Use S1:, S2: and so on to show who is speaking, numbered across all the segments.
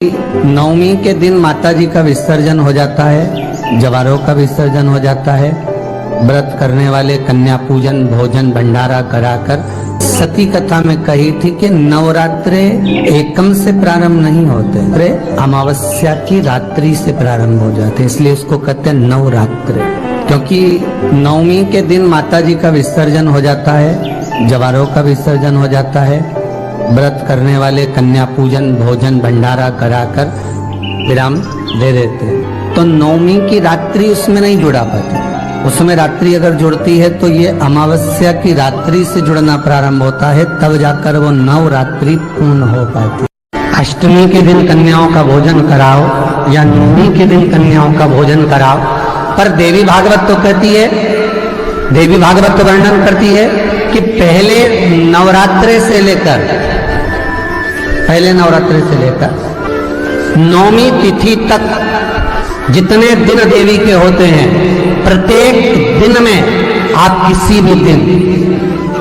S1: नवमी के दिन माता जी का विसर्जन हो जाता है, जवारों का विसर्जन हो जाता है। व्रत करने वाले कन्या पूजन भोजन भंडारा कराकर, सती कथा में कही थी कि नवरात्रे एकम से प्रारंभ नहीं होते, अरे अमावस्या की रात्रि से प्रारंभ हो जाते, इसलिए उसको कहते हैं नवरात्रे। क्योंकि नवमी के दिन माता जी का विसर्जन हो जाता है, जवारों का विसर्जन हो जाता है। व्रत करने वाले कन्या पूजन भोजन भंडारा कराकर विराम दे देते। तो नवमी की रात्रि उसमें नहीं जुड़ा पाती, उसमें रात्रि अगर जुड़ती है तो ये अमावस्या की रात्रि से जुड़ना प्रारंभ होता है, तब जाकर वो नवरात्रि पूर्ण हो पाती। अष्टमी के दिन कन्याओं का भोजन कराओ या नवमी के दिन कन्याओं का भोजन कराओ, पर देवी भागवत तो कहती है, देवी भागवत तो वर्णन करती है कि पहले नवरात्रे से लेकर नौमी तिथि तक जितने दिन देवी के होते हैं, प्रत्येक दिन में आप किसी भी दिन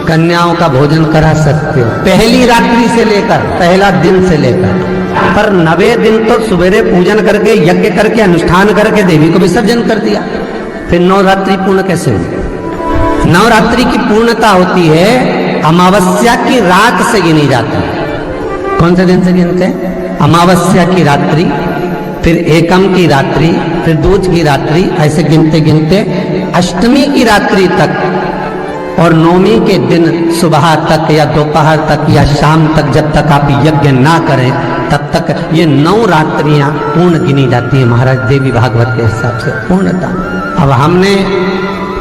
S1: कन्याओं का भोजन करा सकते हो, पहली रात्रि से लेकर पहला दिन से लेकर। पर 9वें दिन तो सवेरे पूजन करके यज्ञ करके अनुष्ठान करके देवी को विसर्जन कर दिया, फिर नवरात्रि पूर्ण कैसे हुई? नवरात्रि की पूर्णता होती है अमावस्या की रात से गिनी जाती है। कौन से दिन से गिनते हैं? अमावस्या की रात्रि, फिर एकम की रात्रि, फिर दूज की रात्रि, ऐसे गिनते गिनते अष्टमी की रात्रि तक और नवमी के दिन सुबह तक या दोपहर तक या शाम तक, जब तक आप यज्ञ ना करें तब तक ये 9 रात्रियां पूर्ण गिनी जाती है महाराज देवी भागवत के हिसाब से पूर्णता। अब हमने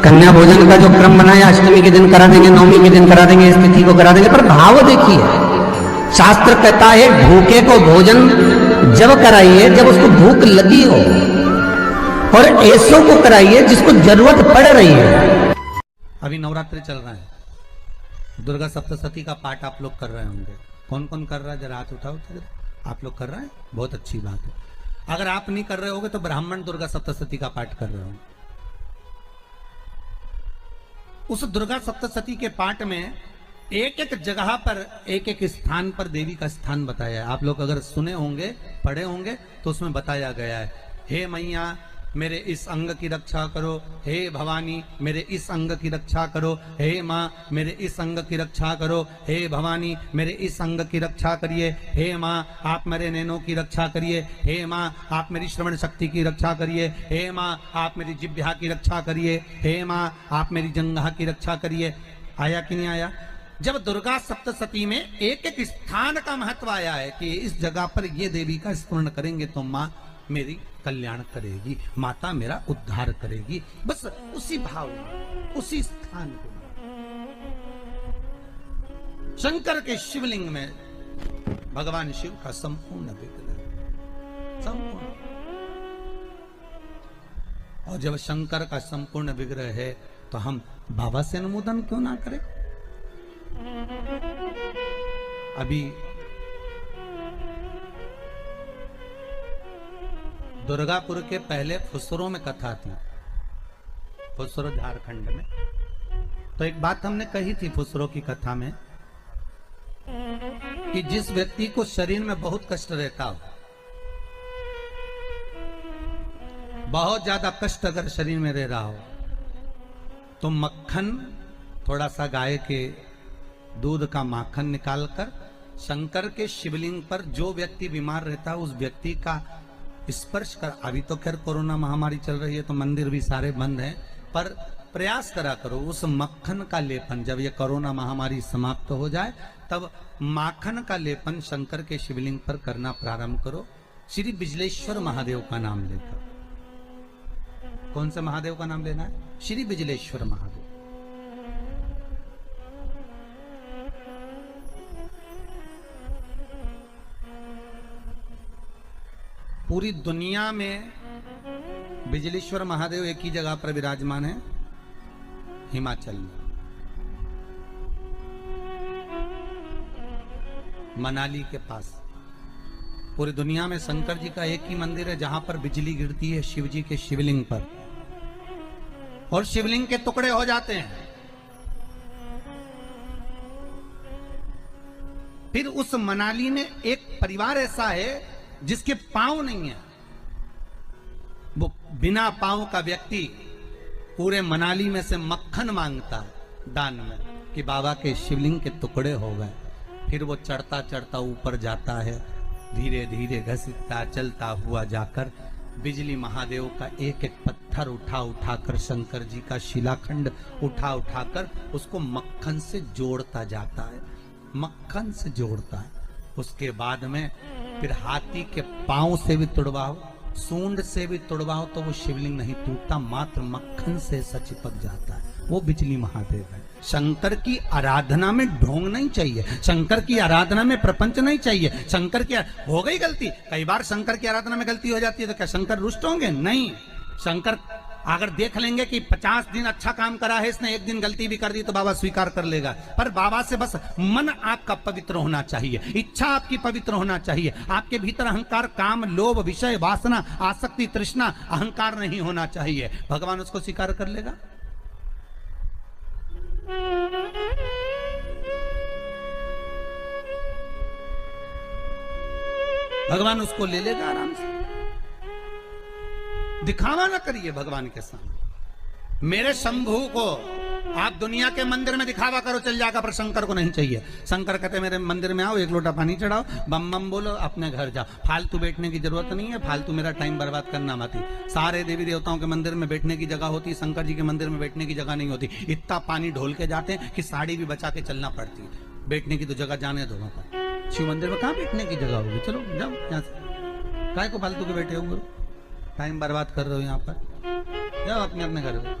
S1: कन्या भोजन का जो क्रम बनाया, अष्टमी के दिन करा देंगे, नवमी के दिन करा देंगे, इस तिथि को करा देंगे, पर भाव देखिए, शास्त्र कहता है भूखे को भोजन जब कराइए जब उसको भूख लगी हो, और ऐसों को कराइए जिसको जरूरत पड़ रही है।
S2: अभी नवरात्रि चल रहा है, दुर्गा सप्तशती का पाठ आप लोग कर रहे होंगे। कौन कौन कर रहा है? जरा हाथ उठाओ। आप लोग कर रहे हैं, बहुत अच्छी बात है। अगर आप नहीं कर रहे होगे तो ब्राह्मण दुर्गा सप्तशती का पाठ कर रहे होंगे। उस दुर्गा सप्तशती के पाठ में एक एक जगह पर एक एक स्थान पर देवी का स्थान बताया है। आप लोग अगर सुने होंगे पढ़े होंगे तो उसमें बताया गया है, हे मैया मेरे इस अंग की रक्षा करो, हे भवानी मेरे इस अंग की रक्षा करो, हे माँ मेरे इस अंग की रक्षा करो, हे भवानी मेरे इस अंग की रक्षा करिए, हे माँ आप मेरे नैनों की रक्षा करिए, हे माँ आप मेरी श्रवण शक्ति की रक्षा करिए, हे माँ आप मेरी जिह्वा की रक्षा करिए, हे माँ आप मेरी जंघा की रक्षा करिए। आया कि नहीं आया? जब दुर्गा सप्तशती में एक एक स्थान का महत्व आया है कि इस जगह पर ये देवी का स्मरण करेंगे तो माँ मेरी कल्याण करेगी, माता मेरा उद्धार करेगी, बस उसी भाव में उसी स्थान को। शंकर के शिवलिंग में भगवान शिव का संपूर्ण विग्रह, संपूर्ण। और जब शंकर का संपूर्ण विग्रह है तो हम बाबा से अनुमोदन क्यों ना करें? अभी दुर्गापुर के पहले फुसरो में कथा थी, फुसरो झारखंड में। तो एक बात हमने कही थी फुसरो की कथा में कि जिस व्यक्ति को शरीर में बहुत कष्ट रहता हो, बहुत ज्यादा कष्ट अगर शरीर में रह रहा हो, तो मक्खन, थोड़ा सा गाय के दूध का माखन निकालकर शंकर के शिवलिंग पर जो व्यक्ति बीमार रहता है उस व्यक्ति का स्पर्श कर। अभी तो खैर कोरोना महामारी चल रही है तो मंदिर भी सारे बंद हैं, पर प्रयास करा करो उस मक्खन का लेपन। जब ये कोरोना महामारी समाप्त हो जाए तब माखन का लेपन शंकर के शिवलिंग पर करना प्रारंभ करो, श्री बिजलेश्वर महादेव का नाम लेकर। कौन से महादेव का नाम लेना है? श्री बिजलेश्वर महादेव। पूरी दुनिया में बिजलेश्वर महादेव एक ही जगह पर विराजमान है, हिमाचल में, मनाली के पास। पूरी दुनिया में शंकर जी का एक ही मंदिर है जहां पर बिजली गिरती है शिव जी के शिवलिंग पर और शिवलिंग के टुकड़े हो जाते हैं। फिर उस मनाली में एक परिवार ऐसा है जिसके पांव नहीं है, वो बिना पांव का व्यक्ति पूरे मनाली में से मक्खन मांगता है दान में कि बाबा के शिवलिंग के टुकड़े हो गए। फिर वो चढ़ता चढ़ता ऊपर जाता है, धीरे धीरे घसीटता चलता हुआ जाकर बिजली महादेव का एक एक पत्थर उठा उठाकर, शंकर जी का शिलाखंड उठा उठाकर उसको मक्खन से जोड़ता जाता है, मक्खन से जोड़ता है। उसके बाद में फिर हाथी के पांव से भी तुड़वाओ, सूंड से भी तुड़वाओ तो वो शिवलिंग नहीं टूटता, मात्र मक्खन से ऐसा चिपक जाता है। वो बिजली महादेव है। शंकर की आराधना में ढोंग नहीं चाहिए, शंकर की आराधना में प्रपंच नहीं चाहिए। शंकर की हो गई गलती, कई बार शंकर की आराधना में गलती हो जाती है तो क्या शंकर रुष्ट होंगे? नहीं। शंकर अगर देख लेंगे कि 50 दिन अच्छा काम करा है इसने, एक दिन गलती भी कर दी तो बाबा स्वीकार कर लेगा। पर बाबा से बस मन आपका पवित्र होना चाहिए, इच्छा आपकी पवित्र होना चाहिए, आपके भीतर अहंकार, काम, लोभ, विषय, वासना, आसक्ति, तृष्णा, अहंकार नहीं होना चाहिए। भगवान उसको स्वीकार कर लेगा। भगवान उसको ले लेगा आराम से। दिखावा ना करिए भगवान के सामने। मेरे शंभू को आप दुनिया के मंदिर में दिखावा करो चल जाएगा, पर शंकर को नहीं चाहिए। शंकर कहते मेरे मंदिर में आओ, एक लोटा पानी चढ़ाओ, बम बम बोलो, अपने घर जाओ, फालतू बैठने की जरूरत नहीं है, फालतू मेरा टाइम बर्बाद करना मत। सारे देवी देवताओं के मंदिर में बैठने की जगह होती, शंकर जी के मंदिर में बैठने की जगह नहीं होती। इतना पानी ढोल के जाते हैं कि साड़ी भी बचा के चलना पड़ती है। बैठने की तो जगह जाने दो वहां पर। शिव मंदिर में कहाँ बैठने की जगह होगी? चलो जाओ यहाँ से, काय को फालतू के बैठे हुए, टाइम बर्बाद कर रहे हो यहाँ पर, जाओ अपने अपने घर में।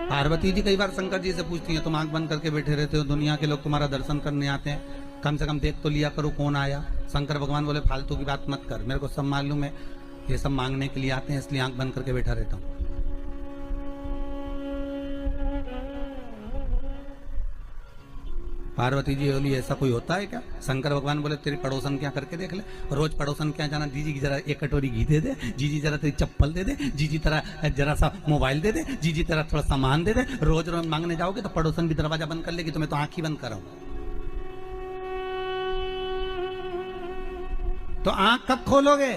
S2: पार्वती जी कई बार शंकर जी से पूछती हैं, तुम आंख बंद करके बैठे रहते हो, दुनिया के लोग तुम्हारा दर्शन करने आते हैं, कम से कम देख तो लिया करो कौन आया। शंकर भगवान बोले फालतू की बात मत कर, मेरे को सब मालूम है, ये सब मांगने के लिए आते हैं, इसलिए आंख बंद करके बैठा रहता हूँ। पार्वती जी बोली ऐसा कोई होता है क्या? शंकर भगवान बोले तेरी पड़ोसन क्या करके देख ले, रोज पड़ोसन क्या जाना, जीजी की जरा एक कटोरी घी दे दे, जीजी जरा तेरी चप्पल दे दे, जीजी तेरा जरा सा मोबाइल दे दे, जीजी तेरा थोड़ा सामान दे दे। रोज रोज मांगने जाओगे तो पड़ोसन भी दरवाजा बंद कर लेगी, तो मैं तो आंख ही बंद कराऊं। तो आंख कब खोलोगे?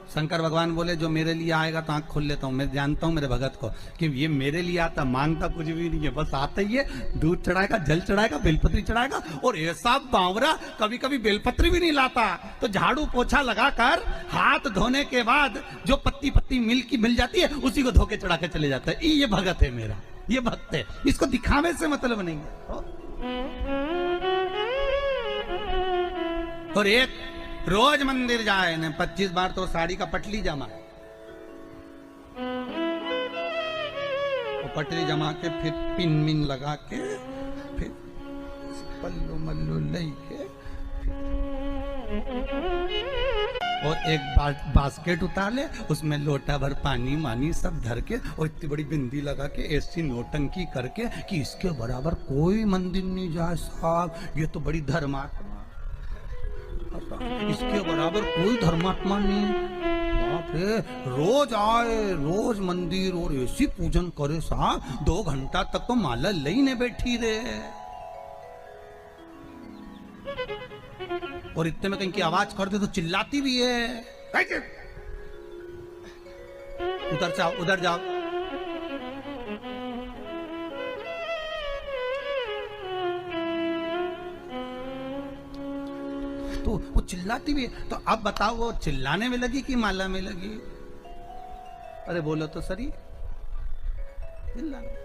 S2: शंकर भगवान बोले जो मेरे लिए आएगा तो आंख खोल लेता हूं। मैं जानता हूं मेरे भगत को कि ये मेरे लिए आता, मांगता कुछ भी नहीं है, बस आता ही है, दूध चढ़ाएगा, जल चढ़ाएगा, बेलपत्री चढ़ाएगा। और ऐसा बावरा कभी कभी बेलपत्री भी नहीं लाता, तो झाड़ू पोछा लगाकर हाथ धोने के बाद जो पत्ती पत्ती मिल जाती है उसी को धो के चढ़ा के चले जाता है। ये भगत है मेरा, ये भक्त है, इसको दिखावे से मतलब नहीं है। और एक रोज मंदिर जाए ने 25 बार तो साड़ी का पटली जमा, वो पटली जमा के फिर पिन मिन लगा के फिर पल्लू मल्लू लेके और एक बास्केट उतार ले, उसमें लोटा भर पानी मानी सब धर के और इतनी बड़ी बिंदी लगा के ऐसी नोटंकी करके कि इसके बराबर कोई मंदिर नहीं जाए साहब, ये तो बड़ी धर्मात्मा, इसके बराबर कोई धर्मात्मा नहीं। बाप रे, रोज आए, रोज मंदिर और ऐसी पूजन करे साहब, 2 घंटा तक तो माला लेने बैठी रहे। और इतने में कहीं की आवाज कर दे तो चिल्लाती भी है, उधर जाओ, उधर जाओ। तो वो चिल्लाती भी है। तो अब बताओ वो चिल्लाने में लगी कि माला में लगी? अरे बोलो तो सही, चिल्लाने।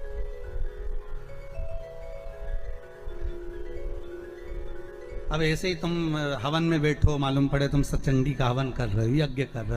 S2: अब ऐसे ही तुम हवन में बैठो, मालूम पड़े तुम सचंडी का हवन कर रहे हो, यज्ञ कर रहे हो।